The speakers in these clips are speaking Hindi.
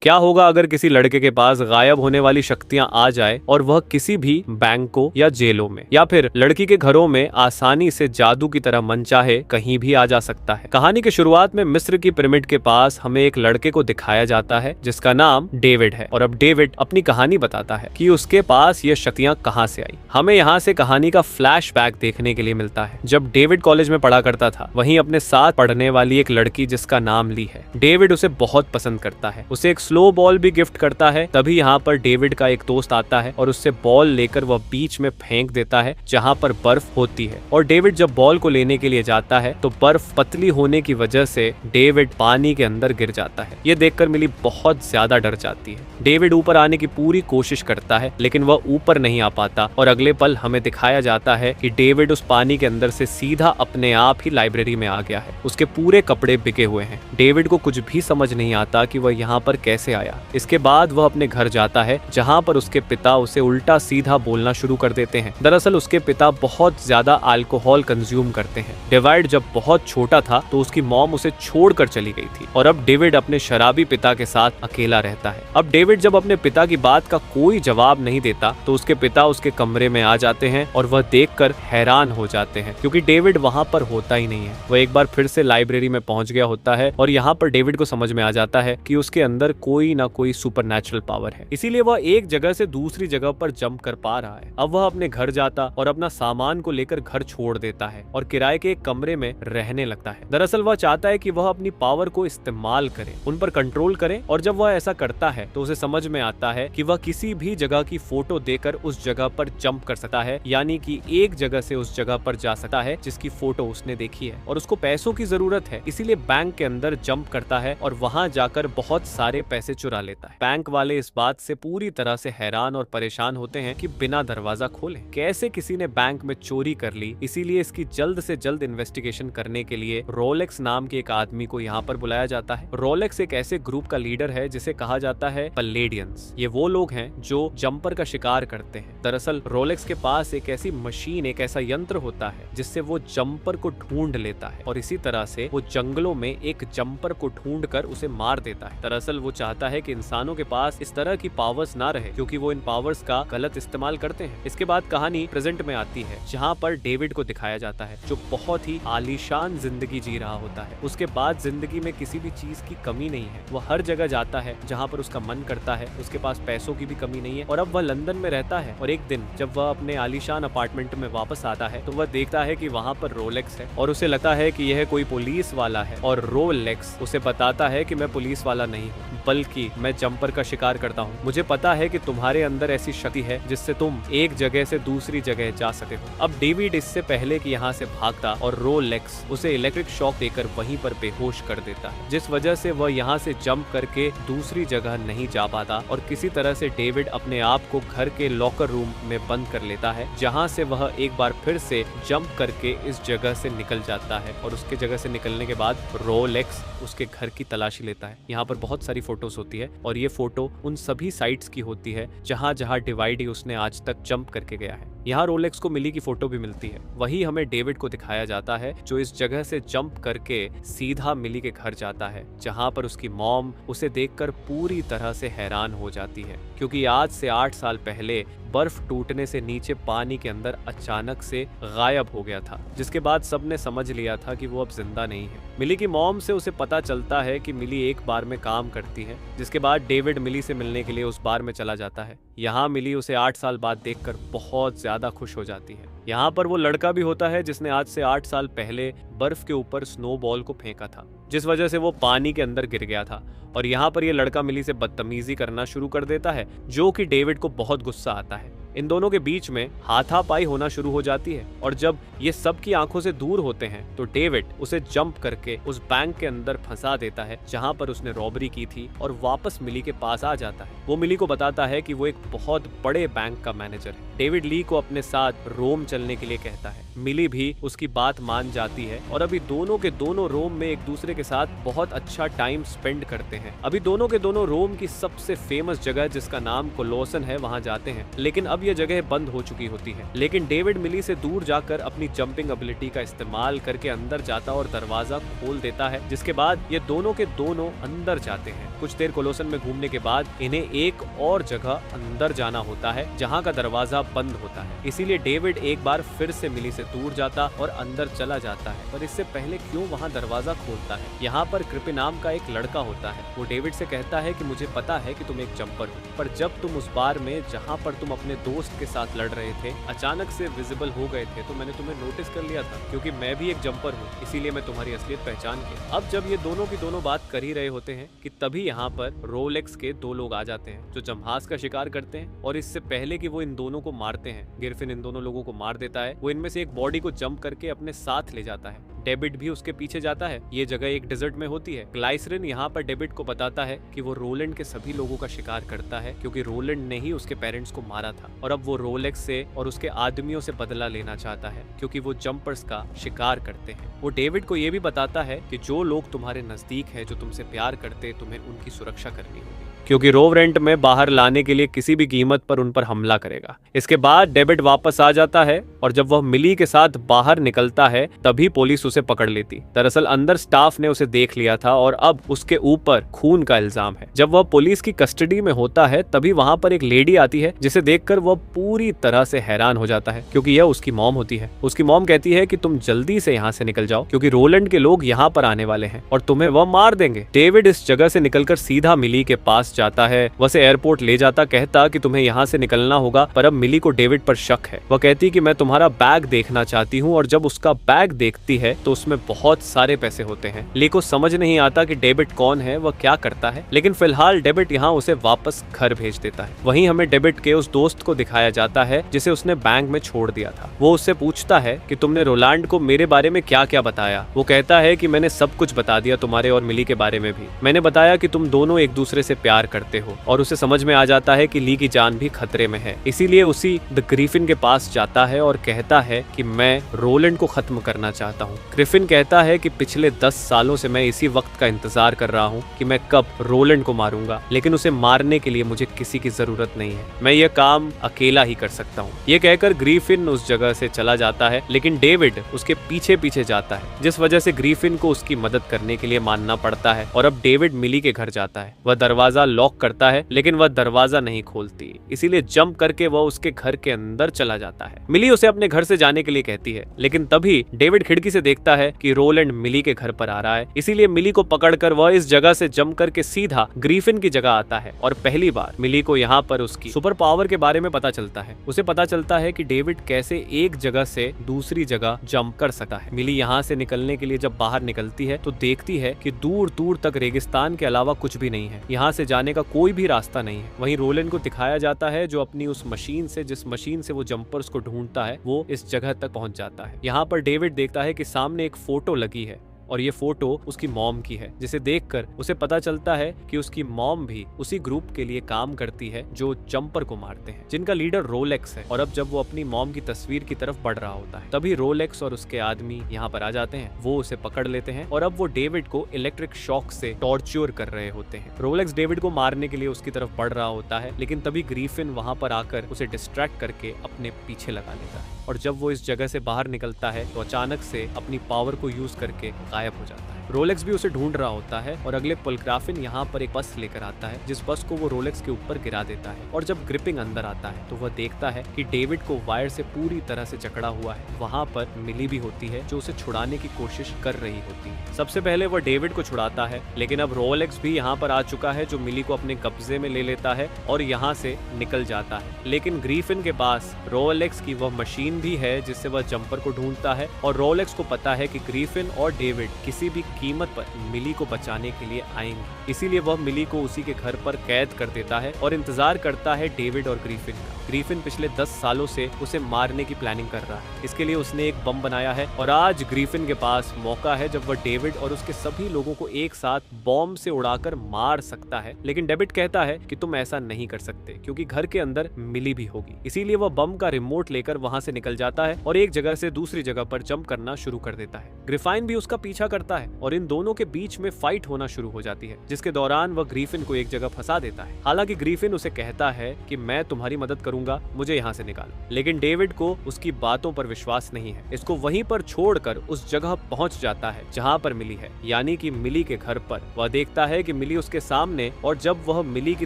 क्या होगा अगर किसी लड़के के पास गायब होने वाली शक्तियां आ जाए और वह किसी भी बैंकों या जेलों में या फिर लड़की के घरों में आसानी से जादू की तरह मनचाहे कहीं भी आ जा सकता है। कहानी की शुरुआत में मिस्र की पिरामिड के पास हमें एक लड़के को दिखाया जाता है जिसका नाम डेविड है। और अब डेविड अपनी कहानी बताता है कि उसके पास ये शक्तियां कहां से आई। हमें यहाँ से कहानी का फ्लैशबैक देखने के लिए मिलता है। जब डेविड कॉलेज में पढ़ा करता था, वहीं अपने साथ पढ़ने वाली एक लड़की जिसका नाम ली है, डेविड उसे बहुत पसंद करता है। उसे एक स्लो बॉल भी गिफ्ट करता है। तभी यहाँ पर डेविड का एक दोस्त आता है और उससे बॉल लेकर वह बीच में फेंक देता है जहाँ पर बर्फ होती है। और डेविड जब बॉल को लेने के लिए जाता है तो बर्फ पतली होने की वजह से डेविड पानी के अंदर गिर जाता है। ये देखकर मिली बहुत ज्यादा डर जाती है। डेविड ऊपर आने की पूरी कोशिश करता है लेकिन वह ऊपर नहीं आ पाता और अगले पल हमें दिखाया जाता है कि डेविड उस पानी के अंदर से सीधा अपने आप ही लाइब्रेरी में आ गया है। उसके पूरे कपड़े बिके हुए हैं। डेविड को कुछ भी समझ नहीं आता कि वह यहाँ पर कैसे आया। इसके बाद वह अपने घर जाता है जहाँ पर उसके पिता उसे उल्टा सीधा बोलना शुरू कर देते हैं। दरअसल उसके पिता बहुत ज्यादा अल्कोहल कंज्यूम करते हैं। डेविड जब बहुत छोटा था तो उसकी मॉम उसे छोड़कर चली गई थी और अब डेविड अपने शराबी पिता के साथ अकेला रहता है। अब डेविड जब अपने पिता की बात का कोई जवाब नहीं देता तो उसके पिता उसके कमरे में आ जाते हैं और वह देखकर हैरान हो जाते हैं क्योंकि डेविड वहां पर होता ही नहीं है। वह एक बार फिर से लाइब्रेरी में पहुंच गया होता है और यहाँ पर डेविड को समझ में आ जाता है कि उसके अंदर कोई ना कोई सुपरनैचुरल पावर है, इसीलिए वह एक जगह से दूसरी जगह पर जंप कर पा रहा है। अब वह अपने घर जाता और अपना सामान को लेकर घर छोड़ देता है और किराए के एक कमरे में रहने लगता है। दरअसल वह चाहता है कि वह अपनी पावर को इस्तेमाल करे, उन पर कंट्रोल करे। और जब वह ऐसा करता है तो उसे समझ में आता है कि वह किसी भी जगह की फोटो देकर उस जगह पर जंप कर सकता है, यानी कि एक जगह से उस जगह पर जा सकता है जिसकी फोटो उसने देखी है। और उसको पैसों की जरूरत है, इसीलिए बैंक के अंदर जंप करता है और वहां जाकर बहुत सारे पैसे चुरा लेता है। बैंक वाले इस बात से पूरी तरह से हैरान और परेशान होते हैं कि बिना दरवाजा खोले कैसे किसी ने बैंक में चोरी कर ली। इसीलिए इसकी जल्द से जल्द इन्वेस्टिगेशन करने के लिए रोलेक्स नाम के एक आदमी को यहाँ पर बुलाया जाता है। रोलेक्स एक ऐसे ग्रुप का लीडर है जिसे कहा जाता है पल्लेडियंस। ये वो लोग हैं जो जंपर का शिकार करते हैं। दरअसल रोलेक्स के पास एक ऐसी मशीन, एक ऐसा यंत्र होता है जिससे वो जंपर को ढूंढ लेता है और इसी तरह से वो जंगलों में एक जंपर को ढूंढ कर उसे मार देता है। दरअसल वो चाहता है कि इंसानों के पास इस तरह की पावर्स ना रहे क्योंकि वो इन पावर्स का गलत इस्तेमाल करते हैं। इसके बाद कहानी प्रेजेंट में आती है जहाँ पर डेविड को दिखाया जाता है जो बहुत ही आलीशान जिंदगी जी रहा होता है। उसके बाद जिंदगी में किसी भी चीज की कमी नहीं है। वो हर जगह जाता है जहाँ पर उसका मन करता है। उसके पास पैसों की भी कमी नहीं है और अब वह लंदन में रहता है। और एक दिन जब वह अपने आलीशान अपार्टमेंट में वापस आता है तो वह देखता है कि वहाँ पर रोलेक्स है और उसे लगता है कि यह कोई पुलिस वाला है। और रोलेक्स उसे बताता है कि मैं पुलिस वाला नहीं हूँ, बल्कि मैं जंपर का शिकार करता हूँ। मुझे पता है कि तुम्हारे अंदर ऐसी शक्ति है जिससे तुम एक जगह से दूसरी जगह जा सकते हो। अब डेविड इससे पहले कि यहाँ से भागता और रोलेक्स उसे इलेक्ट्रिक शॉक देकर वहीं पर बेहोश कर देता है, जिस वजह से वह यहाँ से जंप करके दूसरी जगह नहीं जा पाता। और किसी तरह से डेविड अपने आप को घर के लॉकर रूम में बंद कर लेता है जहाँ से वह एक बार फिर से जंप करके इस जगह से निकल जाता है। और उसके जगह से निकलने के बाद रोलेक्स उसके घर की तलाशी लेता है। यहाँ पर बहुत सारी फोटोज होती है और ये फोटो उन सभी साइट्स की होती है जहाँ जहाँ डिवाइड उसने आज तक जंप करके गया है। यहाँ रोलेक्स को मिली की फोटो भी मिलती है। वही हमें डेविड को दिखाया जाता है जो इस जगह से जंप करके सीधा मिली के घर जाता है जहाँ पर उसकी मॉम उसे देखकर पूरी तरह से हैरान हो जाती है क्योंकि आज से 8 साल पहले बर्फ टूटने से नीचे पानी के अंदर अचानक से गायब हो गया था, जिसके बाद सबने समझ लिया था कि वो अब जिंदा नहीं है। मिली की मॉम से उसे पता चलता है कि मिली एक बार में काम करती है, जिसके बाद डेविड मिली से मिलने के लिए उस बार में चला जाता है। यहाँ मिली उसे 8 साल बाद देखकर बहुत ज्यादा खुश हो जाती है। यहाँ पर वो लड़का भी होता है जिसने आज से 8 साल पहले बर्फ के ऊपर स्नो बॉल को फेंका था, जिस वजह से वो पानी के अंदर गिर गया था। और यहाँ पर ये लड़का मिली से बदतमीजी करना शुरू कर देता है जो कि डेविड को बहुत गुस्सा आता है। इन दोनों के बीच में हाथापाई होना शुरू हो जाती है और जब ये सब की आंखों से दूर होते हैं तो डेविड उसे जंप करके उस बैंक के अंदर फंसा देता है जहां पर उसने रॉबरी की थी और वापस मिली के पास आ जाता है। वो मिली को बताता है कि वो एक बहुत बड़े बैंक का मैनेजर है। डेविड ली को अपने साथ रोम चलने के लिए कहता है। मिली भी उसकी बात मान जाती है और अभी दोनों के दोनों रोम में एक दूसरे के साथ बहुत अच्छा टाइम स्पेंड करते हैं। अभी दोनों के दोनों रोम की सबसे फेमस जगह जिसका नाम कोलोसन है वहां जाते हैं। लेकिन अब अब यह जगह बंद हो चुकी होती है। लेकिन डेविड मिली से दूर जाकर अपनी जंपिंग एबिलिटी का इस्तेमाल करके अंदर जाता और दरवाजा खोल देता है, जिसके बाद ये दोनों के दोनों अंदर जाते हैं। कुछ देर कोलोसन में घूमने के बाद इन्हें एक और जगह अंदर जाना होता है जहाँ का दरवाजा बंद होता है। इसीलिए डेविड एक बार फिर से मिली से दूर जाता और अंदर चला जाता है, पर इससे पहले क्यों वहाँ दरवाजा खोलता है। यहाँ पर क्रिपिन नाम का एक लड़का होता है। वो डेविड से कहता है कि मुझे पता है कि तुम एक जंपर हो, पर जब तुम उस बार में जहाँ पर तुम अपने दोस्त के साथ लड़ रहे थे अचानक से विजिबल हो गए थे, तो मैंने तुम्हें नोटिस कर लिया था, क्योंकि मैं भी एक जंपर हूँ, इसीलिए मैं तुम्हारी असलियत पहचान के। अब जब ये दोनों की दोनों बात कर ही रहे होते हैं कि तभी यहाँ पर रोलेक्स के दो लोग आ जाते हैं जो जम्हाज का शिकार करते हैं। और इससे पहले कि वो इन दोनों को मारते हैं, गिरफिन इन दोनों लोगों को मार देता है। वो इनमें से एक बॉडी को जंप करके अपने साथ ले जाता है। डेविड भी उसके पीछे जाता है। ये जगह एक डेजर्ट में होती है। ग्लाइसरिन यहाँ पर डेविड को बताता है कि वो रोलैंड के सभी लोगों का शिकार करता है, क्योंकि रोलैंड ने ही उसके पेरेंट्स को मारा था और अब वो रोलेक्स से और उसके आदमियों से बदला लेना चाहता है, क्योंकि वो जंपर्स का शिकार करते हैं। वो डेविड को ये भी बताता है कि जो लोग तुम्हारे नजदीक है, जो तुमसे प्यार करते, तुम्हें उनकी सुरक्षा करनी होगी, क्योंकि रोवरेंट में बाहर लाने के लिए किसी भी कीमत पर उन पर हमला करेगा। इसके बाद डेविड वापस आ जाता है और जब वह मिली के साथ बाहर निकलता है तभी पुलिस उसे पकड़ लेती। दरअसल अंदर स्टाफ ने उसे देख लिया था और अब उसके ऊपर खून का इल्जाम है। जब वह पुलिस की कस्टडी में होता है तभी वहां पर एक लेडी आती है, जिसे देखकर वह पूरी तरह से हैरान हो जाता है, क्योंकि यह उसकी मॉम होती है। उसकी मॉम कहती है कि तुम जल्दी से यहाँ से निकल जाओ, क्योंकि रोलैंड के लोग यहाँ पर आने वाले हैं और तुम्हें वह मार देंगे। डेविड इस जगह से निकलकर सीधा मिली के पास जाता है, वसे एयरपोर्ट ले जाता, कहता कि तुम्हें यहाँ से निकलना होगा। पर अब मिली को डेविड पर शक है। वह कहती कि मैं तुम्हारा बैग देखना चाहती हूँ, और जब उसका बैग देखती है तो उसमें बहुत सारे पैसे होते हैं। ली को समझ नहीं आता कि डेविड कौन है, वह क्या करता है, लेकिन फिलहाल डेविड यहाँ उसे वापस घर भेज देता है। वहीं हमें डेविड के उस दोस्त को दिखाया जाता है जिसे उसने बैंक में छोड़ दिया था। वो उससे पूछता है कि तुमने रोलैंड को मेरे बारे में क्या क्या बताया। वो कहता है कि मैंने सब कुछ बता दिया, तुम्हारे और मिली के बारे में भी। मैंने बताया कि तुम दोनों एक दूसरे से प्यार करते हो, और उसे समझ में आ जाता है कि ली की जान भी खतरे में है। इसीलिए उसी द ग्रिफिन के पास जाता है और कहता है कि मैं रोलैंड को खत्म करना चाहता हूँ। ग्रिफिन कहता है कि पिछले 10 सालों से मैं इसी वक्त का इंतजार कर रहा हूँ कि मैं कब रोलैंड को मारूंगा, लेकिन उसे मारने के लिए मुझे किसी की जरूरत नहीं है। मैं ये काम अकेला ही कर सकता हूँ। ये कहकर ग्रिफिन उस जगह से चला जाता है, लेकिन डेविड उसके पीछे पीछे जाता है, जिस वजह से ग्रिफिन को उसकी मदद करने के लिए मानना पड़ता है। और अब डेविड मिली के घर जाता है। वह दरवाजा लॉक करता है, लेकिन वह दरवाजा नहीं खोलती, इसीलिए जंप करके वह उसके घर के अंदर चला जाता है। मिली उसे अपने घर से जाने के लिए कहती है, लेकिन तभी डेविड खिड़की से देखता है कि रोलैंड मिली के घर पर आ रहा है। इसीलिए मिली को पकड़कर वह इस जगह से जंप करके सीधा ग्रिफिन की जगह आता है, और पहली बार मिली को यहाँ पर उसकी सुपर पावर के बारे में पता चलता है। उसे पता चलता है कि डेविड कैसे एक जगह से दूसरी जगह जंप कर सकता है। मिली यहाँ से निकलने के लिए जब बाहर निकलती है तो देखती है कि दूर दूर तक रेगिस्तान के अलावा कुछ भी नहीं है। यहाँ से जाने का कोई भी रास्ता नहीं है। वहीं रोलैंड को दिखाया जाता है जो अपनी उस मशीन से, जिस मशीन से वो जंपर्स को ढूंढता है, वो इस जगह तक पहुंच जाता है। यहाँ पर डेविड देखता है कि सामने एक फोटो लगी है, और ये फोटो उसकी मॉम की है, जिसे देखकर उसे पता चलता है कि उसकी मॉम भी उसी ग्रुप के लिए काम करती है जो जंपर को मारते हैं, जिनका लीडर रोलेक्स है। और अब जब वो अपनी मॉम की तस्वीर की तरफ बढ़ रहा होता है तभी रोलेक्स और उसके आदमी यहाँ पर आ जाते हैं। वो उसे पकड़ लेते हैं और अब वो डेविड को इलेक्ट्रिक शॉक से टॉर्चर कर रहे होते हैं। रोलेक्स डेविड को मारने के लिए उसकी तरफ बढ़ रहा होता है, लेकिन तभी ग्रिफिन वहां पर आकर उसे डिस्ट्रैक्ट करके अपने पीछे लगा लेता है। और जब वो इस जगह से बाहर निकलता है तो अचानक से अपनी पावर को यूज करके गायब हो जाता है। रोलेक्स भी उसे ढूंढ रहा होता है और अगले पल ग्राफिन यहाँ पर एक बस लेकर आता है, जिस बस को वो रोलेक्स के ऊपर गिरा देता है। और जब ग्रिपिंग अंदर आता है तो वह देखता है कि डेविड को वायर से पूरी तरह से जकड़ा हुआ है। वहाँ पर मिली भी होती है जो उसे छुड़ाने की कोशिश कर रही होती है। सबसे पहले वह डेविड को छुड़ाता है, लेकिन अब रोलेक्स भी यहाँ पर आ चुका है जो मिली को अपने कब्जे में ले लेता है और यहाँ से निकल जाता है। लेकिन ग्रिफिन के पास रोलेक्स की वह मशीन भी है जिससे वह जंपर को ढूंढता है, और रोलेक्स को पता है कि ग्रिफिन और डेविड किसी भी कीमत पर मिली को बचाने के लिए आएंगे। इसीलिए वह मिली को उसी के घर पर कैद कर देता है और इंतजार करता है डेविड और ग्रिफिन का। ग्रिफिन पिछले 10 सालों से उसे मारने की प्लानिंग कर रहा है। इसके लिए उसने एक बम बनाया है और आज ग्रिफिन के पास मौका है जब वह डेविड और उसके सभी लोगों को एक साथ बॉम्ब से उड़ाकर मार सकता है। लेकिन डेविड कहता है कि तुम ऐसा नहीं कर सकते क्योंकि घर के अंदर मिली भी होगी। इसीलिए वह बम का रिमोट लेकर वहां से निकल जाता है और एक जगह से दूसरी जगह पर जंप करना शुरू कर देता है। ग्रिफाइन भी उसका पीछा करता है, और इन दोनों के बीच में फाइट होना शुरू हो जाती है, जिसके दौरान वह ग्रीफिन को एक जगह फंसा देता है। हालांकि ग्रीफिन उसे कहता है कि मैं तुम्हारी मदद करूंगा, मुझे यहाँ से निकालो। लेकिन डेविड को उसकी बातों पर विश्वास नहीं है। इसको वहीं पर छोड़कर उस जगह पहुंच जाता है जहाँ पर मिली है, यानी कि मिली के घर पर। वह देखता है कि मिली उसके सामने, और जब वह मिली की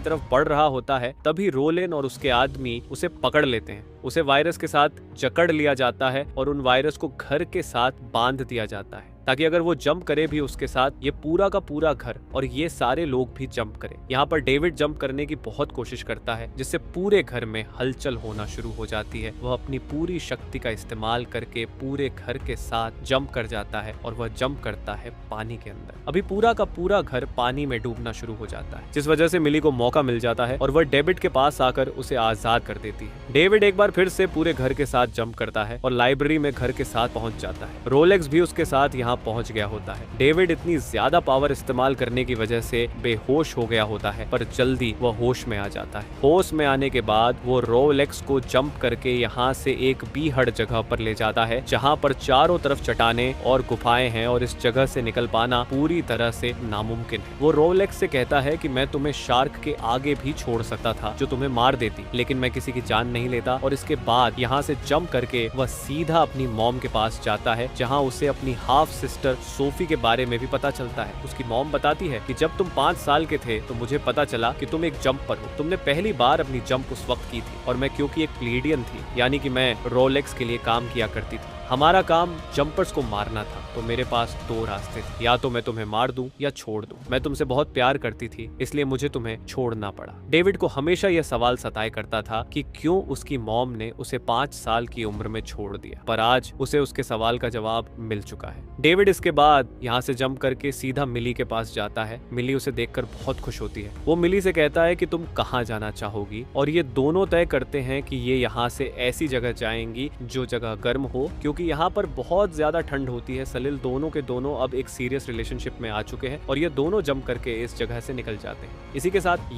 तरफ बढ़ रहा होता है तभी रोलेन और उसके आदमी उसे पकड़ लेते हैं। उसे वायरस के साथ जकड़ लिया जाता है और उन वायरस को घर के साथ बांध दिया जाता है, ताकि अगर वो जंप करे भी उसके साथ, ये पूरा का पूरा घर और ये सारे लोग भी जंप करें। यहाँ पर डेविड जंप करने की बहुत कोशिश करता है, जिससे पूरे घर में हलचल होना शुरू हो जाती है। वह अपनी पूरी शक्ति का इस्तेमाल करके पूरे घर के साथ जंप कर जाता है और वह जंप करता है पानी के अंदर। अभी पूरा का पूरा घर पानी में डूबना शुरू हो जाता है, जिस वजह से मिली को मौका मिल जाता है और वह डेविड के पास आकर उसे आजाद कर देती है। डेविड एक बार फिर से पूरे घर के साथ जंप करता है और लाइब्रेरी में घर के साथ पहुंच जाता है। रोलेक्स भी उसके साथ यहाँ पहुंच गया होता है। डेविड इतनी ज्यादा पावर इस्तेमाल करने की वजह से बेहोश हो गया होता है, पर जल्दी वह होश में आ जाता है। होश में आने के बाद वो रोलेक्स को जंप करके यहाँ से एक बीहड़ जगह पर ले जाता है, जहाँ पर चारों तरफ चट्टाने और गुफाएं हैं और इस जगह से निकल पाना पूरी तरह से नामुमकिन है। वो रोलेक्स से कहता है कि मैं तुम्हें शार्क के आगे भी छोड़ सकता था जो तुम्हें मार देती, लेकिन मैं किसी की जान नहीं लेता। और इसके बाद यहाँ से जंप करके वह सीधा अपनी मॉम के पास जाता है, जहाँ उसे अपनी हाफ सिस्टर सोफी के बारे में भी पता चलता है। उसकी मॉम बताती है कि जब तुम 5 साल के थे तो मुझे पता चला कि तुम एक जंपर हो। तुमने पहली बार अपनी जंप उस वक्त की थी और मैं क्योंकि एक प्लेडियन थी, यानी कि मैं रोलेक्स के लिए काम किया करती थी। हमारा काम जंपर्स को मारना था, तो मेरे पास 2 रास्ते थे, या तो मैं तुम्हें मार दूं या छोड़ दूं। मैं तुमसे बहुत प्यार करती थी, इसलिए मुझे तुम्हें छोड़ना पड़ा। डेविड को हमेशा यह सवाल सताया करता था कि क्यों उसकी मॉम ने उसे 5 साल की उम्र में छोड़ दिया, पर आज उसे उसके सवाल का जवाब मिल चुका है। डेविड इसके बाद यहाँ से जंप करके सीधा मिली के पास जाता है। मिली उसे देखकर बहुत खुश होती है। वो मिली से कहता है कि तुम कहाँ जाना चाहोगी, और ये दोनों तय करते हैं कि ये यहाँ से ऐसी जगह जाएंगी जो जगह गर्म हो, क्योंकि यहाँ पर बहुत ज्यादा ठंड होती है। सलील दोनों के दोनों अब एक सीरियस रिलेशनशिप में आ चुके हैं और ये दोनों जंप करके इस जगह से निकल जाते हैं। इसी के साथ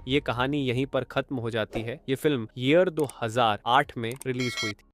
ये कहानी यहीं पर खत्म हो जाती है। ये फिल्म ईयर 2008 में रिलीज हुई थी।